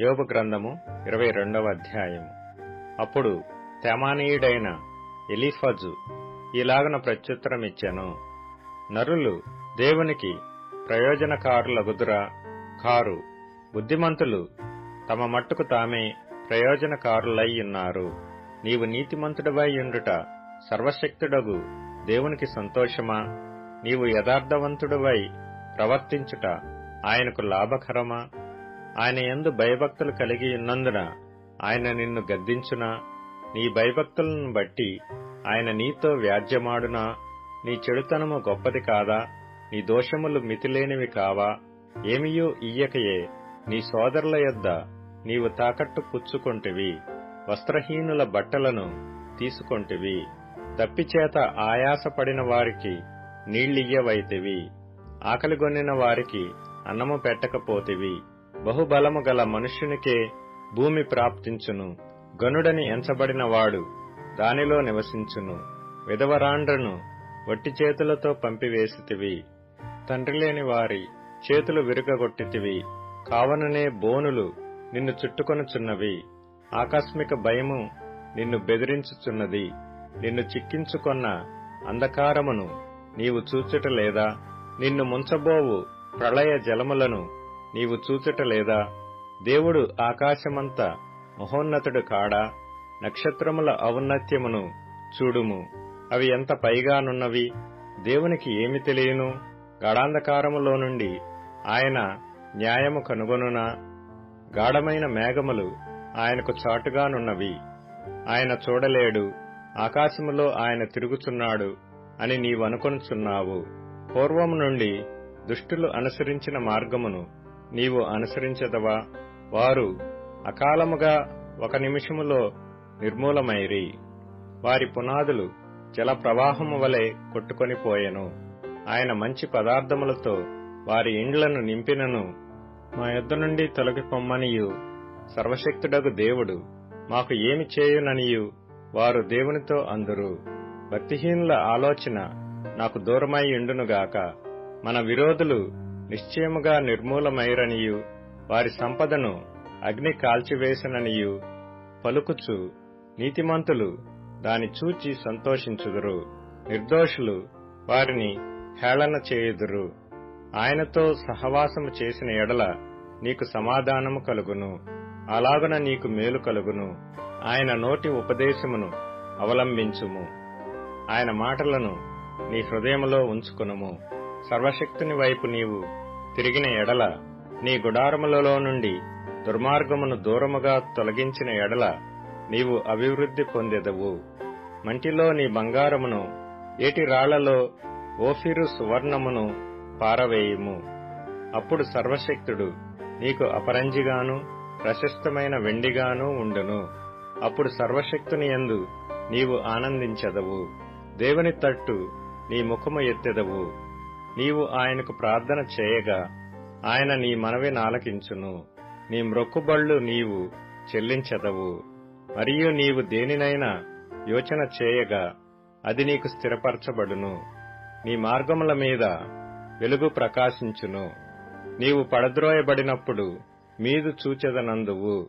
యోబు గ్రంథము 22వ అధ్యాయము. అప్పుడు తెమానీయుడైన ఎలీఫజు ఈలాగున ప్రత్యుత్తరమిచ్చెను. నరులు దేవునికి ప్రయోజనకారులగుదురా? కారు. బుద్ధిమంతులు తమ మట్టుకు తామే ప్రయోజనకారులై ఉన్నారు. నీవు నీతిమంతుడవై యుండుట సర్వశక్తుడగు దేవునికి సంతోషమా? నీవు యథార్థవంతుడవై ప్రవర్తించుట ఆయనకు లాభకరమా? ఆయన యందు భయభక్తులు కలిగి ఉన్నందున ఆయన నిన్ను గద్దించునా? నీ భయభక్తులను బట్టి ఆయన నీతో వ్యాజ్యమాడునా? నీ చెడుతనము గొప్పది కాదా? నీ దోషములు మితిలేనివి కావా? ఏమియూ ఇయ్యకయే నీ సోదరుల యొద్ద నీవు తాకట్టు పుచ్చుకొంటివి. వస్త్రహీనుల బట్టలను తీసుకొంటివి. దప్పిచేత ఆయాసపడిన వారికి నీళ్లియ్యవైతివి. ఆకలిగొనిన వారికి అన్నము పెట్టకపోతివి. బహుబలము గల మనుష్యునికే భూమి ప్రాప్తించును. గనుడని ఎంచబడిన వాడు దానిలో నివసించును. విధవరాండ్రను వట్టి చేతులతో పంపివేసితివి. తండ్రి లేని వారి చేతులు విరుగగొట్టితివి. కావననే బోనులు నిన్ను చుట్టుకొనుచున్నవి. ఆకస్మిక భయము నిన్ను బెదిరించుచున్నది. నిన్ను చిక్కించుకొన్న అంధకారమును నీవు చూచుటలేదా? నిన్ను ముంచబోవు ప్రళయ జలములను నీవు చూచుటలేదా? దేవుడు ఆకాశమంత మహోన్నతుడు కాడా? నక్షత్రముల ఔన్నత్యమును చూడుము, అవి ఎంత పైగానున్నవి. దేవునికి ఏమి తెలియను? గాఢాంధకారములో నుండి ఆయన న్యాయము కనుగొనునా? గాఢమైన మేఘములు ఆయనకు చాటుగానున్నవి. ఆయన చూడలేడు. ఆకాశములో ఆయన తిరుగుచున్నాడు అని నీవనుకొనుచున్నావు. పూర్వము నుండి దుష్టులు అనుసరించిన మార్గమును నీవు అనుసరించదవా? వారు అకాలముగా ఒక నిమిషములో నిర్మూలమైరి. వారి పునాదులు జల ప్రవాహము వలె కొట్టుకొనిపోయెను. ఆయన మంచి పదార్థములతో వారి ఇండ్లను నింపినను, మా యొద్ద నుండి తొలగిపొమ్మనియు సర్వశక్తుడగు దేవుడు మాకు ఏమి చేయుననియు వారు దేవునితో అందురు. భక్తిహీనుల ఆలోచన నాకు దూరమై యుండునుగాక. మన విరోధులు నిశ్చయముగా నిర్మూలమైరనియు వారి సంపదను అగ్ని కాల్చివేసననియు పలుకుచు నీతిమంతులు దాని చూచి సంతోషించుదురు. నిర్దోషులు వారిని హేళన చేయుదురు. ఆయనతో సహవాసము చేసిన ఎడల నీకు సమాధానము కలుగును. అలాగున నీకు మేలు కలుగును. ఆయన నోటి ఉపదేశమును అవలంబించుము. ఆయన మాటలను నీ హృదయములో ఉంచుకొనుము. సర్వశక్తుని వైపు నీవు తిరిగిన ఎడల, నీ గుడారములలో నుండి దుర్మార్గమును దూరముగా తొలగించిన ఎడల నీవు అభివృద్ధి పొందెదవు. మంటిలో నీ బంగారమును, ఏటి రాళ్లలో ఓఫీరు సువర్ణమును పారవేయుము. అప్పుడు సర్వశక్తుడు నీకు అపరంజిగాను ప్రశస్తమైన వెండిగాను ఉండును. అప్పుడు సర్వశక్తుని యందు నీవు ఆనందించెదవు. దేవుని తట్టు నీ ముఖము ఎత్తెదవు. నీవు ఆయనకు ప్రార్థన చేయగా ఆయన నీ మనవి నాలకించును. నీ మ్రొక్కుబళ్ళు నీవు చెల్లించెదవు. మరియు నీవు దేనినైనా యోచన చేయగా అది నీకు స్థిరపరచబడును. నీ మార్గముల మీద వెలుగు ప్రకాశించును. నీవు పడద్రోయబడినప్పుడు మీదు చూచెదనందువు.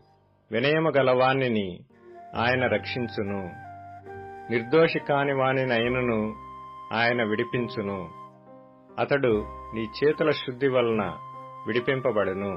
వినయము గలవానిని ఆయన రక్షించును. నిర్దోషి కాని వానినైనను ఆయన విడిపించును. అతడు నీ చేతుల శుద్ధి వలన విడిపింపబడును.